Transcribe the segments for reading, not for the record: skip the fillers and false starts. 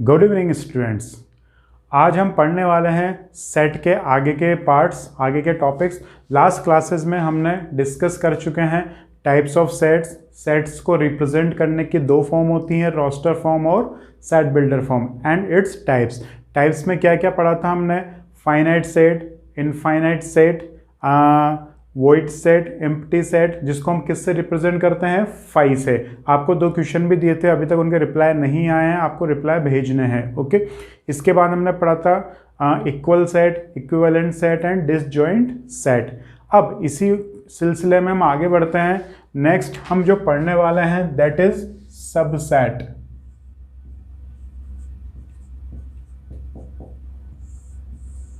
Good evening students. आज हम पढ़ने वाले हैं सेट के आगे के पार्ट्स, आगे के टॉपिक्स। लास्ट क्लासेस में हमने डिस्कस कर चुके हैं टाइप्स ऑफ सेट्स। सेट्स को रिप्रेजेंट करने की दो फॉर्म होती हैं, रोस्टर फॉर्म और set builder form and its types. Types में क्या क्या पढ़ा था हमने? Finite set, infinite set, void set, empty set, जिसको हम किससे रिप्रेजेंट करते हैं? फाई से। आपको दो क्वेश्चन भी दिए थे, अभी तक उनके रिप्लाई नहीं आए हैं, आपको रिप्लाई भेजने हैं। ओके। इसके बाद हमने पढ़ा था equal set, equivalent set and disjoint set. अब इसी सिलसिले में हम आगे बढ़ते हैं। नेक्स्ट हम जो पढ़ने वाले हैं दैट इज सबसेट।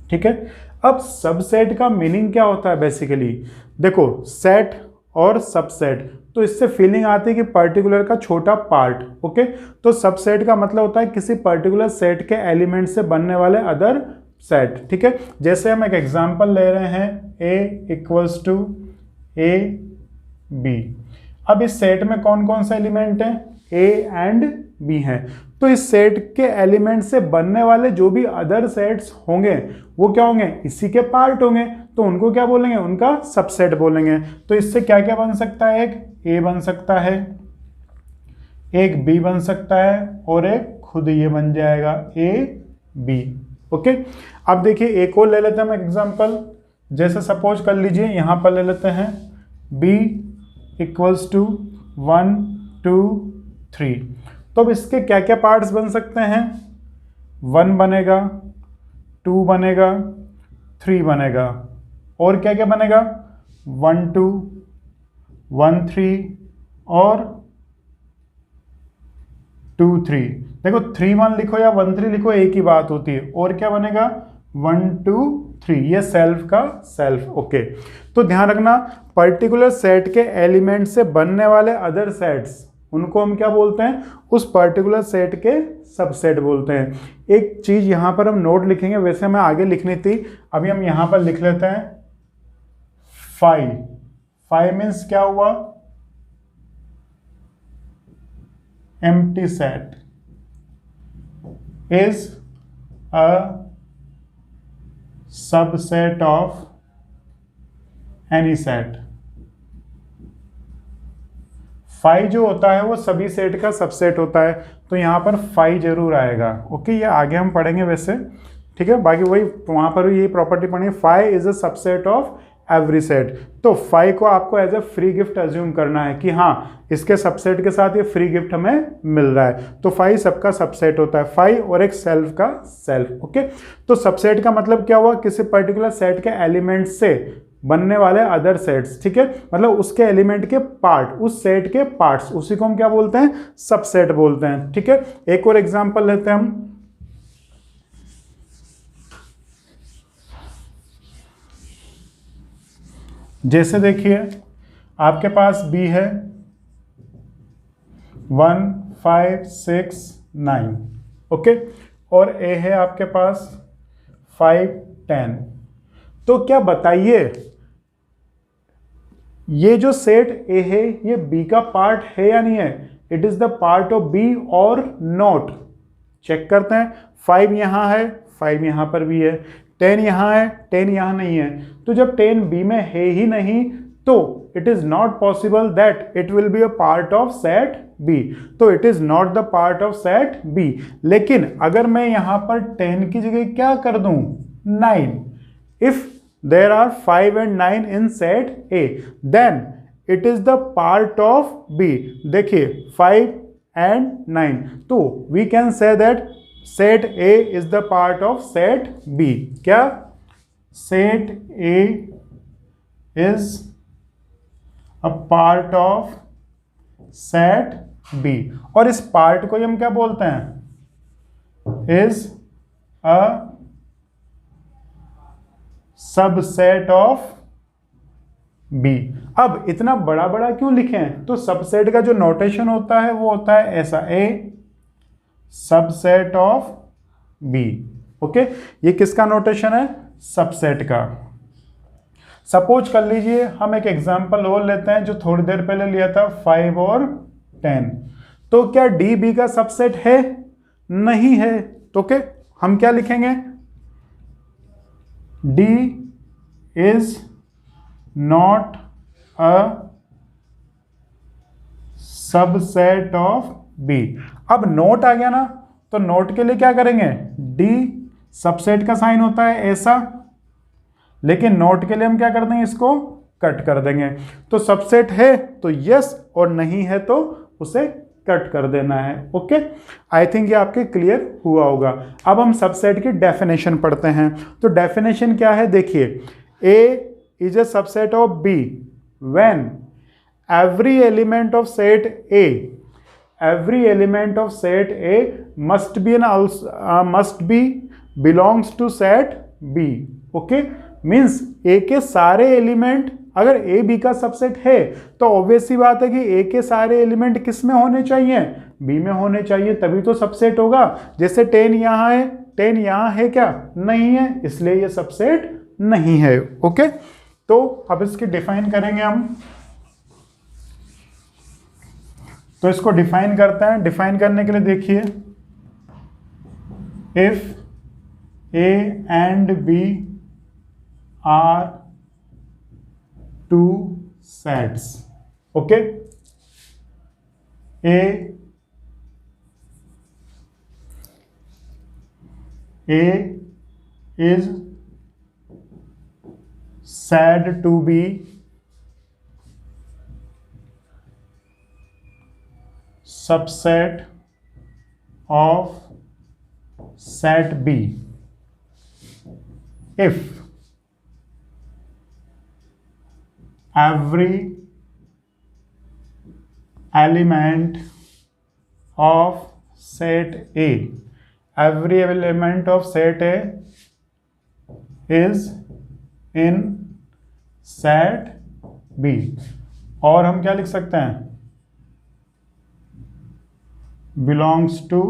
ठीक है। अब सबसेट का मीनिंग क्या होता है? बेसिकली देखो, सेट और सबसेट, तो इससे फीलिंग आती है कि पर्टिकुलर का छोटा पार्ट। ओके। तो सबसेट का मतलब होता है किसी पर्टिकुलर सेट के एलिमेंट से बनने वाले अदर सेट। ठीक है। जैसे हम एक एग्जांपल ले रहे हैं, A equals to A B। अब इस सेट में कौन कौन से एलिमेंट हैं? A एंड B हैं। तो इस सेट के एलिमेंट से बनने वाले जो भी अदर सेट्स होंगे वो क्या होंगे? इसी के पार्ट होंगे। तो उनको क्या बोलेंगे? उनका सबसेट बोलेंगे। तो इससे क्या क्या बन सकता है? एक A बन सकता है, एक B बन सकता है और एक खुद ये बन जाएगा A B। ओके। अब देखिए एक और ले लेते हैं हम एग्जांपल। जैसे सपोज कर लीजिए यहां पर ले लेते हैं B इक्वल्स टू 1 2 3। तो अब इसके क्या क्या पार्ट्स बन सकते हैं? 1 बनेगा, 2 बनेगा, 3 बनेगा और क्या क्या बनेगा? 1 2 1 3 और 2 3। देखो 3 1 लिखो या 1 3 लिखो एक ही बात होती है। और क्या बनेगा? 1 2 3। ये सेल्फ का सेल्फ। ओके। तो ध्यान रखना, पर्टिकुलर सेट के एलिमेंट से बनने वाले अदर सेट्स, उनको हम क्या बोलते हैं? उस पर्टिकुलर सेट के सबसेट बोलते हैं। एक चीज यहां पर हम नोट लिखेंगे, वैसे हमें आगे लिखनी थी, अभी हम यहां पर लिख लेते हैं फाई। फाई मीन्स क्या हुआ? Empty set is a subset of any set. Phi जो होता है वो सभी सेट का सबसेट होता है, तो यहाँ पर फाई जरूर आएगा। ओके। ये आगे हम पढ़ेंगे वैसे। ठीक है। बाकी वही वहाँ पर भी यही प्रॉपर्टी पढ़ी, phi is a subset of every set. तो फाई को आपको as a free gift assume करना है कि हाँ इसके सबसेट के साथ ये फ्री गिफ्ट हमें मिल रहा है। तो फाई सबका सबसेट होता है, फाई और एक सेल्फ का सेल्फ। ओके। तो सबसेट का मतलब क्या हुआ? किसी पर्टिकुलर सेट के एलिमेंट से बनने वाले अदर सेट्स। ठीक है। मतलब उसके एलिमेंट के पार्ट, उस सेट के पार्ट्स, उसी को हम क्या बोलते हैं? सबसेट बोलते हैं। ठीक है। एक और एग्जांपल लेते हैं हम। जैसे देखिए आपके पास B है 1 5 6 9। ओके। और A है आपके पास 5 10। तो क्या बताइए, ये जो सेट A है ये B का पार्ट है या नहीं है? It is the part of B और नॉट? चेक करते हैं। 5 यहां है, 5 यहां पर भी है, 10 यहां है, 10 यहां नहीं है। तो जब 10 B में है ही नहीं तो it is not possible that it will be a part of set B। तो it is not the part of set B। लेकिन अगर मैं यहां पर 10 की जगह क्या कर दूं? 9। If there are 5 and 9 in set A, then it is the part of B. देखिए 5 and 9, तो we can say that set A is the part of set B. क्या? Set A is a part of set B। और इस part को हम क्या बोलते हैं? is a subset of B। अब इतना बड़ा बड़ा क्यों लिखे हैं? तो सबसेट का जो नोटेशन होता है वो होता है ऐसा, A subset of B। Okay. ये किसका नोटेशन है? सबसेट का। सपोज कर लीजिए हम एक एग्जांपल और लेते हैं जो थोड़ी देर पहले लिया था, 5 और 10। तो क्या D B का सबसेट है? नहीं है। तो ओके, हम क्या लिखेंगे, D is not a subset of B। अब नोट आ गया ना, तो नोट के लिए क्या करेंगे, D सबसेट का साइन होता है ऐसा, लेकिन नोट के लिए हम क्या कर देंगे, इसको कट कर देंगे। तो सबसेट है तो यस, और नहीं है तो उसे कट कर देना है। ओके, आई थिंक ये आपके क्लियर हुआ होगा। अब हम सबसेट की डेफिनेशन पढ़ते हैं। तो डेफिनेशन क्या है, देखिए, A is a subset of B when every element of set A must be belongs to set B। Okay, means A के सारे एलिमेंट, अगर A B का सबसेट है तो ऑब्वियस सी बात है कि A के सारे एलिमेंट किस में होने चाहिए, B में होने चाहिए, तभी तो सबसेट होगा। जैसे 10 यहाँ है, 10 यहाँ है क्या, नहीं है, इसलिए ये सबसेट नहीं है। ओके, तो अब इसकी डिफाइन करेंगे हम। तो इसको डिफाइन करते हैं। डिफाइन करने के लिए देखिए, if A and B are two sets, okay, A is said to be subset of set B if every element of set A is in set B। और हम क्या लिख सकते हैं, belongs to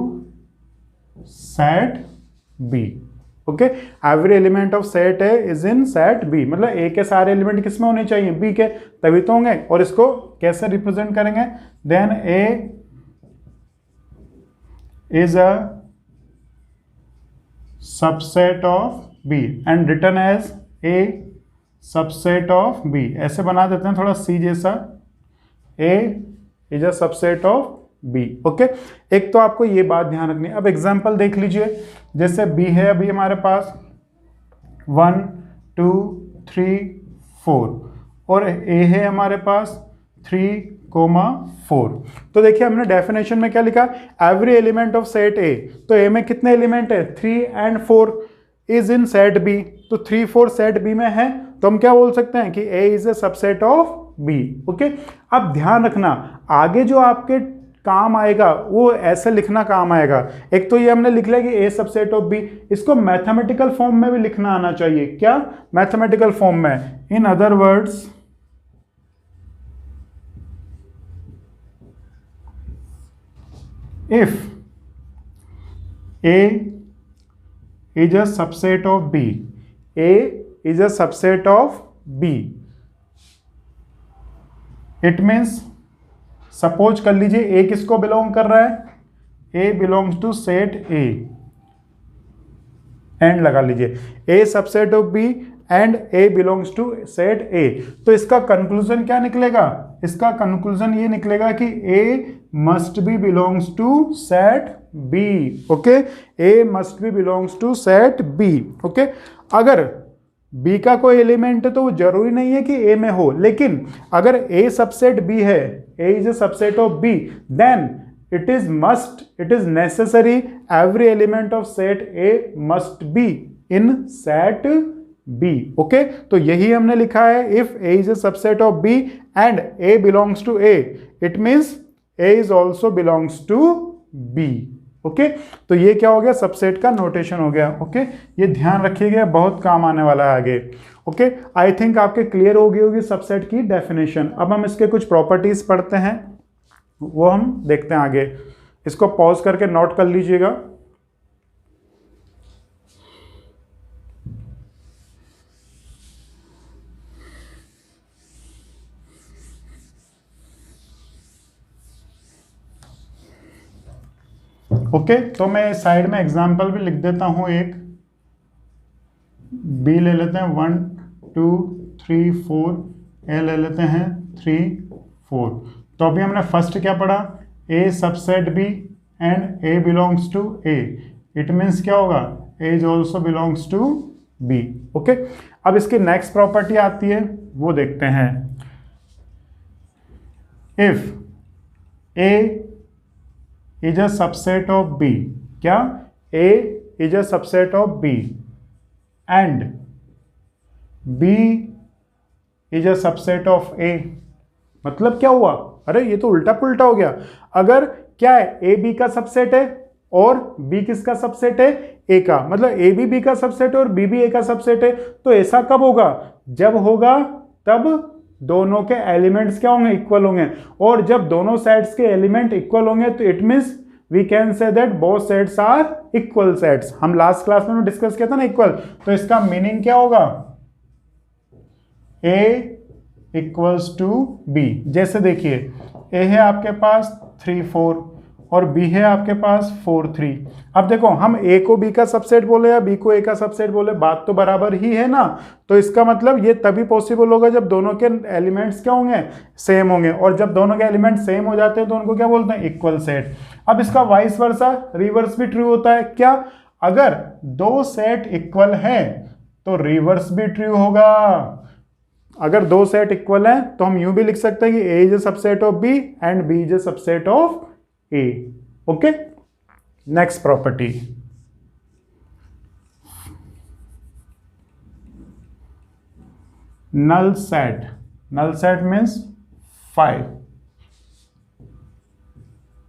set B। Okay, every element of set A is in set B, मतलब A के सारे element किस में होने चाहिए, B के, तभी तो होंगे। और इसको कैसे रिप्रेजेंट करेंगे, then A is a subset of B and written as A subset of B। ऐसे बना देते हैं थोड़ा सी जैसा, A is a subset of B। Okay, एक तो आपको ये बात ध्यान रखनी है। अब एग्जांपल देख लीजिए, जैसे B है अभी हमारे पास 1 2 3 4 और A है हमारे पास 3,4। तो देखिए हमने डेफिनेशन में क्या लिखा, every element of set A। तो A में कितने एलिमेंट है, 3 and 4 is in set B। तो 3 4 सेट B में है, तो हम क्या बोल सकते हैं कि A is a subset of B। Okay, अब ध्यान रखना, आगे जो आपके काम आएगा वो ऐसे लिखना काम आएगा। एक तो ये हमने लिख लिया कि A सबसेट ऑफ B, इसको मैथमेटिकल फॉर्म में भी लिखना आना चाहिए। क्या, मैथमेटिकल फॉर्म में। In other words, if A is a subset of B, A is a subset of B, it means, suppose कर लीजिए A किसको बिलोंग कर रहा है, A belongs to set A, and लगा लीजिए, A subset of B and A belongs to set A। तो इसका कंक्लूजन क्या निकलेगा, इसका कंक्लूजन ये निकलेगा कि A must be belongs to set B। Okay, A must be belongs to set B। Okay, अगर B का कोई एलिमेंट है तो वो जरूरी नहीं है कि A में हो, लेकिन अगर A सबसेट B है, A is a subset of B, then it is necessary every element of set A must be in set B। Okay, तो यही हमने लिखा है, if A is a subset of B and A belongs to A, it means A is also belongs to B। Okay, तो ये क्या हो गया, सबसेट का नोटेशन हो गया। ओके, ये ध्यान रखिएगा, बहुत काम आने वाला है आगे। ओके, आई थिंक आपके क्लियर हो गई होगी सबसेट की डेफिनेशन। अब हम इसके कुछ प्रॉपर्टीज पढ़ते हैं, वो हम देखते हैं आगे। इसको पॉज करके नोट कर लीजिएगा। ओके, तो मैं साइड में एग्जांपल भी लिख देता हूं एक, बी ले लेते हैं 1 2 3 4, ए ले लेते हैं 3 4। तो अभी हमने फर्स्ट क्या पढ़ा, A subset B and A belongs to A, it means क्या होगा, A is also belongs to B. Okay, अब इसकी नेक्स्ट प्रॉपर्टी आती है, वो देखते हैं। If A is a subset of B, क्या, A is a subset of B and B is a subset of A, मतलब क्या हुआ, अरे ये तो उल्टा पुल्टा हो गया। अगर क्या है, ए बी का सबसेट है और बी किसका सबसेट है, ए का, मतलब ए भी बी का सबसेट है और बी भी ए का सबसेट है, तो ऐसा कब होगा, जब होगा तब दोनों के एलिमेंट्स क्या होंगे, इक्वल होंगे। और जब दोनों सेट्स के एलिमेंट इक्वल होंगे तो it means we can say that both sets are equal sets. हम लास्ट क्लास में डिस्कस किया था ना इक्वल, तो इसका मीनिंग क्या होगा, ए इक्वल्स टू बी। जैसे देखिए, ए है आपके पास 3 4 और बी है आपके पास 4 3। अब देखो, हम ए को बी का सबसेट बोले या बी को ए का सबसेट बोले, बात तो बराबर ही है ना। तो इसका मतलब ये तभी पॉसिबल होगा जब दोनों के एलिमेंट्स क्या होंगे, सेम होंगे। और जब दोनों के एलिमेंट सेम हो जाते हैं तो उनको क्या बोलते हैं, इक्वल सेट। अब इसका वाइस वर्सा, रिवर्स भी ट्रू होता है। क्या, अगर दो सेट इक्वल है तो रिवर्स भी ट्रू होगा। अगर दो सेट इक्वल है तो हम यूं भी लिख सकते हैं कि A is a subset of B and B is a subset of A. Okay, next property, null set, null set means phi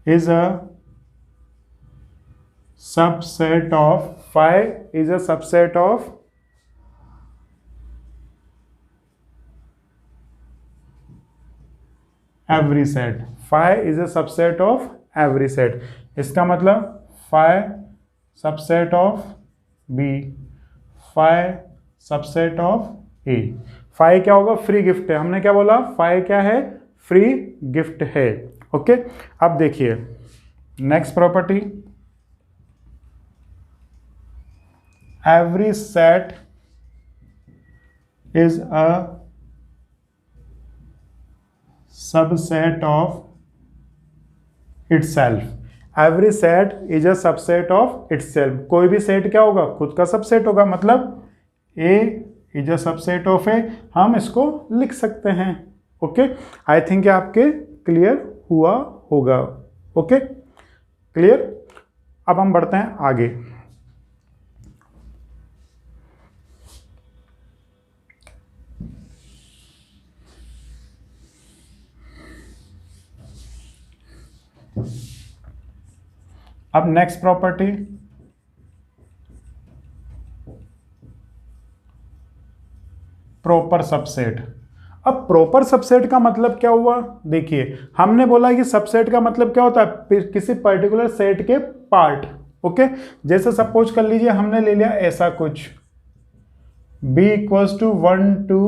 is a subset of, phi is a subset of every set, phi is a subset of every set। इसका मतलब phi subset of b, phi subset of a। Phi क्या होगा, free gift है। हमने क्या बोला, phi क्या है, फ्री गिफ्ट है। ओके, अब देखिए next property, every set is a subset of itself. Every set is a subset of itself. कोई भी सेट क्या होगा, खुद का सबसेट होगा। मतलब ए इज अ सबसेट ऑफ ए, हम इसको लिख सकते हैं। ओके, आई थिंक आपके क्लियर हुआ होगा। Okay, clear. अब हम बढ़ते हैं आगे। अब नेक्स्ट प्रॉपर्टी, प्रॉपर सबसेट। अब प्रॉपर सबसेट का मतलब क्या हुआ, देखिए हमने बोला कि सबसेट का मतलब क्या होता है, किसी पर्टिकुलर सेट के पार्ट। ओके, जैसे सपोज कर लीजिए हमने ले लिया ऐसा कुछ, b इक्वल्स टू 1 2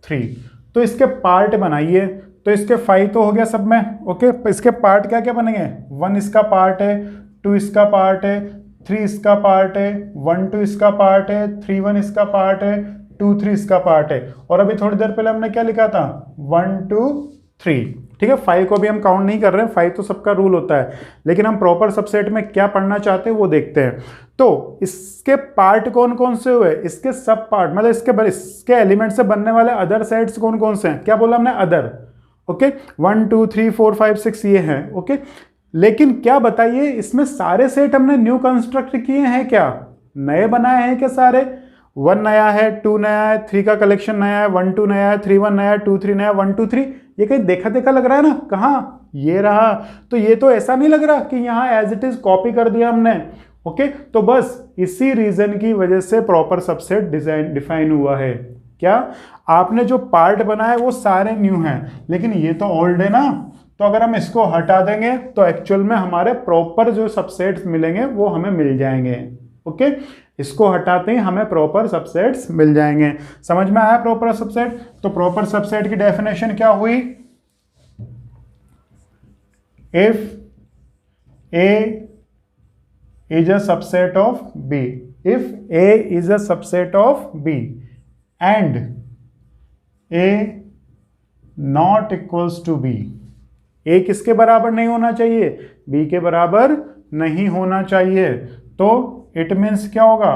3, तो इसके पार्ट बनाइए। तो इसके 5 तो हो गया सब में। ओके, इसके पार्ट क्या क्या बनेंगे, 1 इसका पार्ट है, 2 इसका पार्ट है, 3 इसका पार्ट है, 1 2 इसका पार्ट है, 3 1 इसका पार्ट है, 2 3 इसका पार्ट है। और अभी थोड़ी देर पहले हमने क्या लिखा था, 1 2 3। ठीक है, 5 को भी हम काउंट नहीं कर रहे हैं, 5 तो सबका रूल होता है। लेकिन हम प्रॉपर सबसेट में क्या पढ़ना चाहते हैं वो देखते हैं। तो इसके पार्ट कौन कौन से हुए, इसके सब पार्ट, मतलब इसके एलिमेंट से बनने वाले अदर सेट्स कौन कौन से हैं, क्या बोला हमने, अदर। ओके, 1 2 3 4 5 6 ये हैं। ओके, लेकिन क्या बताइए, इसमें सारे सेट हमने न्यू कंस्ट्रक्ट किए हैं क्या, नए बनाए हैं क्या सारे। 1 नया है, 2 नया है, 3 का कलेक्शन नया है, 1 2 नया है, 3 1 नया है, 2 3 नया, 1 2 3। ये कहीं देखा देखा लग रहा है ना, कहाँ ये रहा। तो ये तो ऐसा नहीं लग रहा कि यहाँ एज इट इज कॉपी कर दिया हमने। ओके, तो बस इसी रीजन की वजह से प्रॉपर सबसेट डिफाइन हुआ है। क्या, आपने जो पार्ट बनाया वो सारे न्यू हैं, लेकिन ये तो ओल्ड है ना। तो अगर हम इसको हटा देंगे तो एक्चुअल में हमारे प्रॉपर जो सबसेट्स मिलेंगे वो हमें मिल जाएंगे। ओके, इसको हटाते ही हमें प्रॉपर सबसेट्स मिल जाएंगे। समझ में आया प्रॉपर सबसेट। तो प्रॉपर सबसेट की डेफिनेशन क्या हुई, if A is a subset of B. If A is a subset of B and A not equals to B, A किसके बराबर नहीं होना चाहिए? B के बराबर नहीं होना चाहिए। तो इट मीन्स क्या होगा?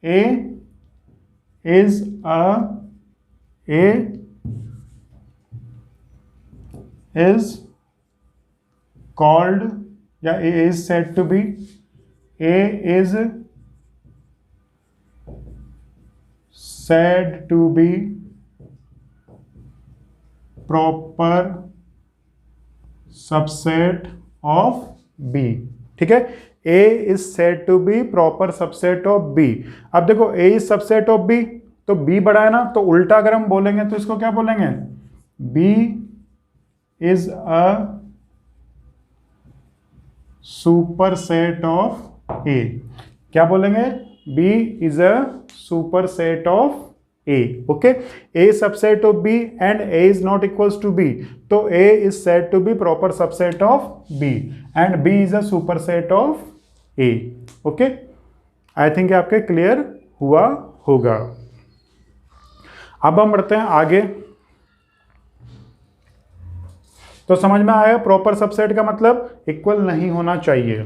A is called, या A is said to be, A is said to be proper subset of B। ठीक है, A is said to be proper subset of B। अब देखो A is subset of B, तो B बड़ा है ना, तो उल्टा अगर हम बोलेंगे तो इसको क्या बोलेंगे? B is a superset of A। क्या बोलेंगे? B is a superset of A। Okay, A subset of B and A is not equals to B, तो A is said to be proper subset of B and B is a superset of A। Okay, I think आपके clear हुआ होगा। अब हम बढ़ते हैं आगे। तो समझ में आया, प्रॉपर सबसेट का मतलब इक्वल नहीं होना चाहिए।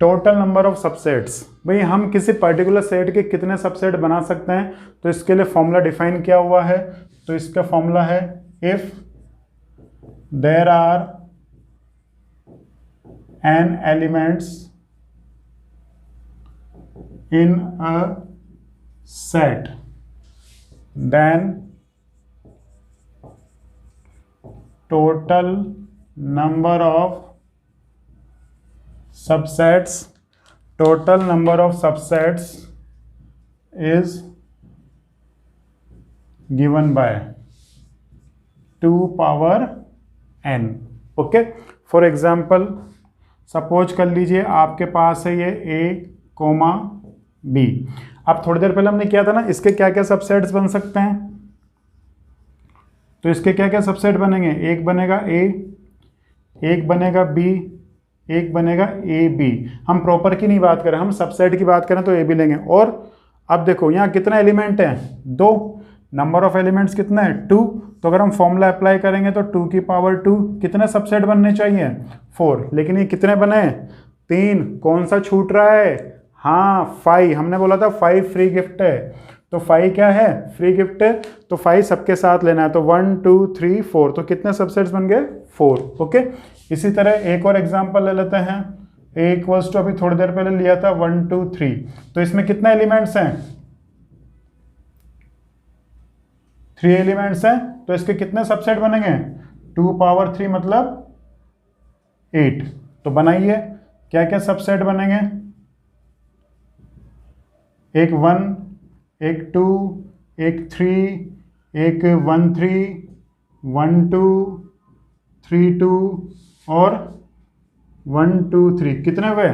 टोटल नंबर ऑफ सबसेट्स, भाई हम किसी पर्टिकुलर सेट के कितने सबसेट बना सकते हैं, तो इसके लिए फॉर्मूला डिफाइन किया हुआ है। तो इसका फॉर्मूला है if there are n elements in a set then total number of subsets is given by 2 power n। Okay, for example suppose कर लीजिए आपके पास है ये A, B। अब थोड़ी देर पहले हमने किया था ना, इसके क्या क्या सबसेट्स बन सकते हैं, तो इसके क्या क्या सबसेट बनेंगे? एक बनेगा A, एक बनेगा B, एक बनेगा ए बी। हम प्रॉपर की नहीं बात करें, हम सबसेट की बात करें तो ए बी लेंगे। और अब देखो यहाँ कितने एलिमेंट हैं? 2। नंबर ऑफ एलिमेंट्स कितना है? 2। तो अगर हम फॉर्मूला अप्लाई करेंगे तो 2 की पावर 2 कितने सबसेट बनने चाहिए? 4। लेकिन ये कितने बने? 3। कौन सा छूट रहा है? हाँ 5। हमने बोला था 5 फ्री गिफ्ट है, तो 5 क्या है? फ्री गिफ्ट है। तो 5 सबके साथ लेना है, तो 1 2 3 4। तो कितने सबसेट्स बन गए? 4। ओके, इसी तरह एक और एग्जांपल ले लेते हैं। A इक्वल्स टू अभी थोड़ी देर पहले लिया था 1 2 3। तो इसमें कितने एलिमेंट्स हैं? 3 एलिमेंट्स हैं, तो इसके कितने सबसेट बनेंगे? 2 पावर 3 मतलब 8। तो बनाइए क्या क्या सबसेट बनेंगे? एक 1, एक 2, एक 3, एक 1 3, 1 2, 3 2 और 1 2 3। कितने हुए?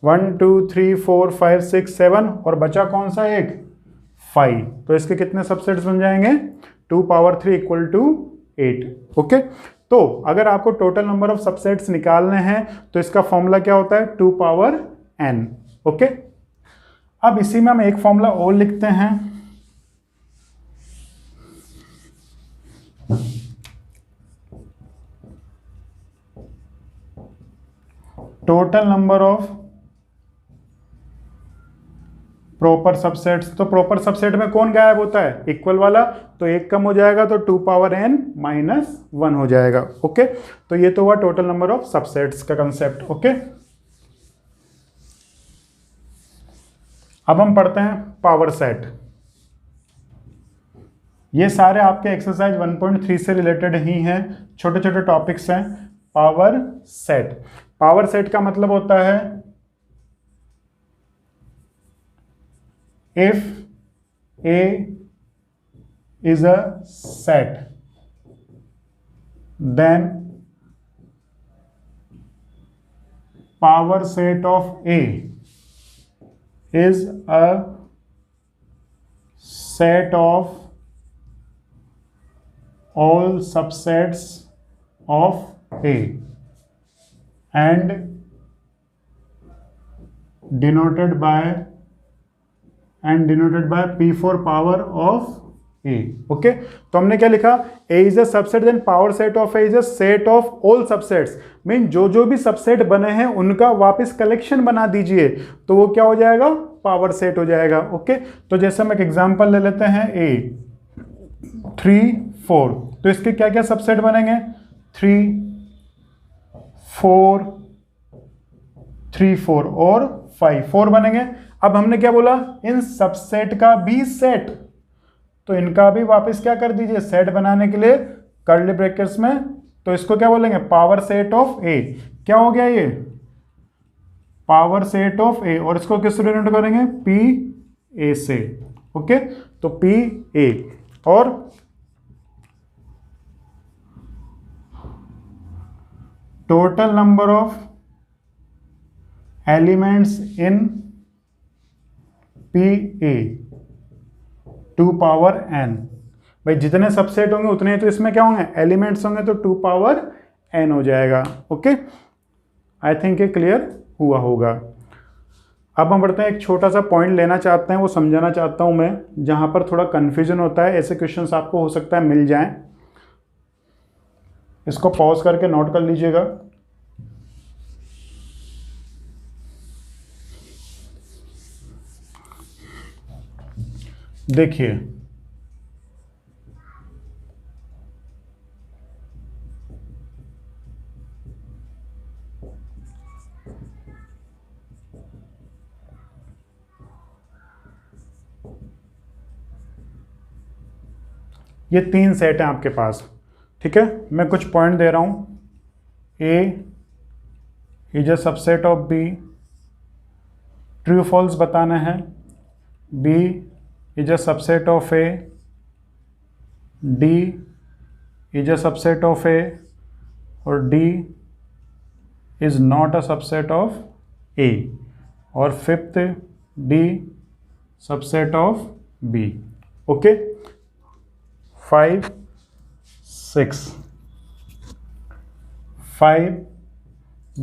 1 2 3 4 5 6 7 और बचा कौन सा? एक 5। तो इसके कितने सबसेट्स बन जाएंगे? 2 पावर 3 इक्वल टू 8। ओके, तो अगर आपको टोटल नंबर ऑफ सबसेट्स निकालने हैं तो इसका फॉर्मूला क्या होता है? 2 पावर n। ओके, अब इसी में हम एक फॉर्मूला और लिखते हैं। Total number of proper subsets. तो प्रॉपर सबसेट में कौन गायब होता है? इक्वल वाला। तो एक कम हो जाएगा तो 2 पावर n माइनस 1 हो जाएगा। ओके, तो ये तो हुआ टोटल नंबर ऑफ सबसेट्स का कंसेप्ट। ओके, अब हम पढ़ते हैं पावर सेट। ये सारे आपके एक्सरसाइज 1.3 से रिलेटेड ही हैं, छोटे छोटे टॉपिक्स हैं। पावर सेट, पावर सेट का मतलब होता है if A is a set then power set of A is a set of all subsets of A and denoted by P for power of A. Okay, तो हमने क्या लिखा, A is a subset, then power set of A is a set of all subsets, mean जो भी subset बने हैं उनका वापस कलेक्शन बना दीजिए, तो वो क्या हो जाएगा, पावर सेट हो जाएगा. ओके, तो जैसे हम एक एग्जांपल ले लेते हैं A 3 4, तो इसके क्या क्या सबसेट बनेंगे, 3 4 3 4 और 4 बनेंगे. अब हमने क्या बोला, इन सबसेट का भी सेट, तो इनका भी वापस क्या कर दीजिए, सेट बनाने के लिए कर्ली ब्रैकेट्स में, तो इसको क्या बोलेंगे, पावर सेट ऑफ ए. क्या हो गया ये, पावर सेट ऑफ ए, और इसको किस डिनोट करेंगे, पी ए से. ओके, तो पी ए, और total number of elements in P A 2 power n. भाई जितने सबसेट होंगे उतने तो इसमें क्या होंगे, एलिमेंट्स होंगे, तो 2 पावर n हो जाएगा. ओके, आई थिंक ये क्लियर हुआ होगा. अब हम बढ़ते हैं, एक छोटा सा पॉइंट लेना चाहते हैं, वो समझाना चाहता हूं मैं, जहां पर थोड़ा कंफ्यूजन होता है. ऐसे क्वेश्चंस आपको हो सकता है मिल जाएं, इसको पॉज करके नोट कर लीजिएगा. देखिए, ये 3 सेट हैं आपके पास, ठीक है. मैं कुछ पॉइंट दे रहा हूं. A is a subset of B, true false बताना है. B is a subset of A, D is a subset of A, और D is not a subset of A, और fifth D subset of B. Okay, 5 6, 5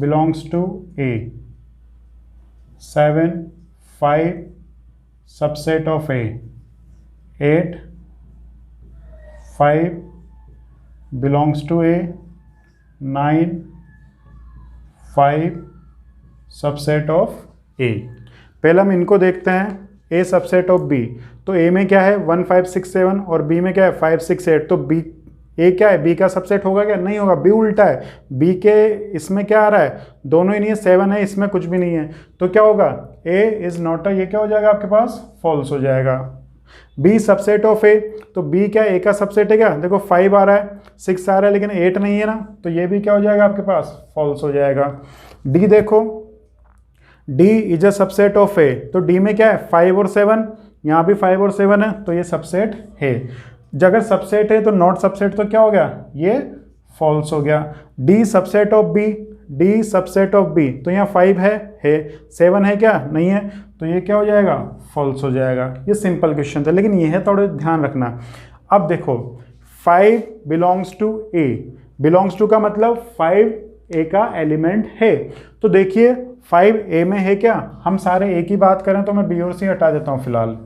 belongs to A, 7 5 subset of A, 8 5 belongs to A, 9 5 subset of A. पहले हम इनको देखते हैं, A subset of B, तो A में क्या है 1 5 6 7 और B में क्या है 5 6 8, तो B A क्या है, B का सबसेट होगा क्या, नहीं होगा, B उल्टा है. B के इसमें क्या आ रहा है, दोनों ही नहीं है, 7 है, इसमें कुछ भी नहीं है, तो क्या होगा, A इज नॉट अ, ये क्या हो जाएगा आपके पास, फॉल्स हो जाएगा. B सबसेट ऑफ A, तो B क्या A का सबसेट है क्या, देखो 5 आ रहा है, 6 आ रहा है, लेकिन 8 नहीं है ना, तो ये भी क्या हो जाएगा आपके पास, फॉल्स हो जाएगा. D देखो, D is a subset of A, तो D में क्या है 5 और 7, यहाँ भी 5 और 7 है, तो ये सबसेट है. अगर सबसेट है तो नॉट सबसेट, तो क्या हो गया, ये फॉल्स हो गया. D subset of B, D subset of B, तो यहाँ 5 है 7 है क्या, नहीं है, तो ये क्या हो जाएगा, फॉल्स हो जाएगा. ये सिंपल क्वेश्चन था, लेकिन ये है थोड़ा ध्यान रखना. अब देखो 5 belongs to A, belongs to का मतलब 5 A का एलिमेंट है, तो देखिए 5 A में है क्या, हम सारे A की बात करें तो मैं B और C हटा देता हूँ फिलहाल.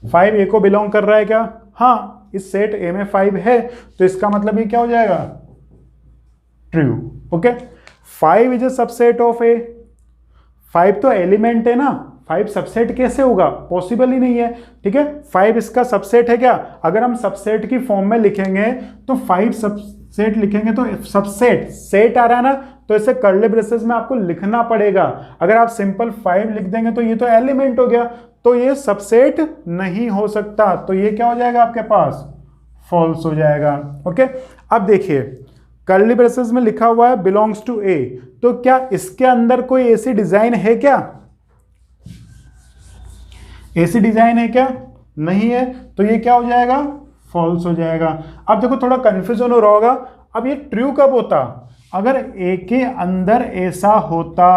5 A को बिलोंग कर रहा है क्या, हाँ, इस सेट A में 5 है, तो इसका मतलब ये क्या हो जाएगा, true. Okay, 5 is a subset of A, 5 तो एलिमेंट है ना, 5 सबसेट कैसे होगा, पॉसिबल ही नहीं है. ठीक है, 5 इसका सबसेट है क्या, अगर हम सबसेट की फॉर्म में लिखेंगे तो 5 सबसेट लिखेंगे, तो सबसेट सेट आ रहा है ना, तो इसे कर्ली ब्रेसेस में आपको लिखना पड़ेगा. अगर आप सिंपल 5 लिख देंगे तो ये तो एलिमेंट हो गया, तो ये सबसेट नहीं हो सकता, तो ये क्या हो जाएगा आपके पास, फॉल्स हो जाएगा. ओके, अब देखिए कर्ली ब्रेसेस में लिखा हुआ है बिलोंग्स टू A, तो क्या इसके अंदर कोई ऐसी डिजाइन है क्या, ऐसी डिजाइन है क्या, नहीं है, तो ये क्या हो जाएगा, फॉल्स हो जाएगा. अब देखो थोड़ा कंफ्यूजन हो रहा होगा, अब ये ट्रू कब होता, अगर ए के अंदर ऐसा होता,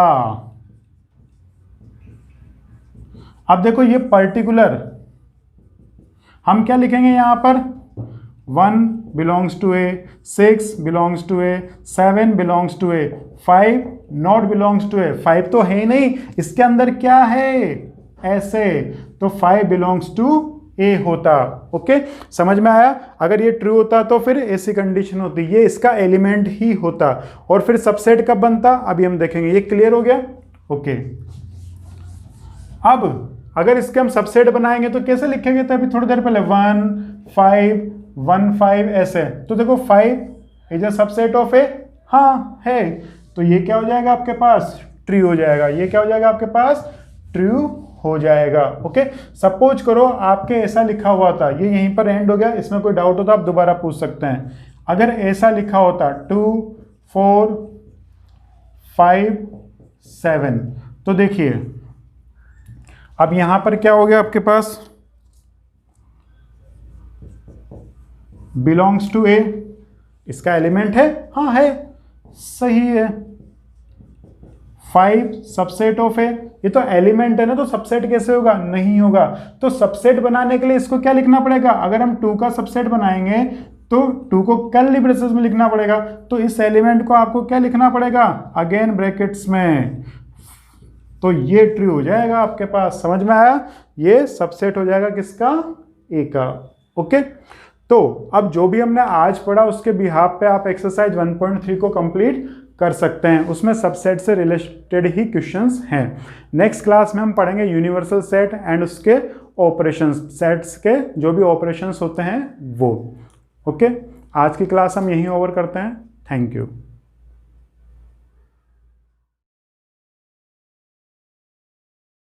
अब देखो ये पर्टिकुलर, हम क्या लिखेंगे यहां पर, 1 belongs to A, 6 belongs to A, 7 belongs to A, 5 not belongs to A, 5 तो है ही नहीं, इसके अंदर क्या है, ऐसे, तो 5 बिलोंग्स टू ए होता। ओके, समझ में आया। अगर ये ट्रू होता तो फिर ऐसी कंडीशन होती, ये इसका एलिमेंट ही होता। और फिर सबसेट कब बनता, अभी हम देखेंगे। ये क्लियर हो गया। ओके, अब अगर इसके हम सबसेट बनाएंगे तो कैसे लिखेंगे, तो अभी थोड़ी देर पहले 1 5 1 5 ऐसे, तो देखो 5 इज अ सबसेट ऑफ ए, हाँ है, तो ये क्या हो जाएगा आपके पास, ट्रू हो जाएगा। ये क्या हो जाएगा आपके पास, ट्रू हो जाएगा। ओके, सपोज करो आपके ऐसा लिखा हुआ था, ये यहीं पर एंड हो गया, इसमें कोई डाउट हो तो आप दोबारा पूछ सकते हैं। अगर ऐसा लिखा होता 2 4 5 7, तो देखिए अब यहां पर क्या हो गया आपके पास, बिलोंग्स टू ए, इसका एलिमेंट है, हाँ है, सही है। 5 सबसेट ऑफ ए, ये तो एलिमेंट है ना, तो सबसेट कैसे होगा, नहीं होगा। तो सबसेट बनाने के लिए इसको क्या लिखना पड़ेगा, अगर हम 2 का सबसेट बनाएंगे तो 2 को कर्ली ब्रेसेस में लिखना पड़ेगा, तो इस एलिमेंट को आपको क्या लिखना पड़ेगा, अगेन ब्रैकेट्स में, तो ये ट्रू हो जाएगा आपके पास। समझ में आया, ये सबसेट हो जाएगा किसका, ए का। ओके, तो अब जो भी हमने आज पढ़ा उसके बिहाफ पे आप एक्सरसाइज 1.3 को कंप्लीट कर सकते हैं, उसमें सबसेट से रिलेटेड ही क्वेश्चंस हैं। नेक्स्ट क्लास में हम पढ़ेंगे यूनिवर्सल सेट एंड उसके ऑपरेशंस, सेट्स के जो भी ऑपरेशंस होते हैं वो। ओके, आज की क्लास हम यहीं ओवर करते हैं। Thank you.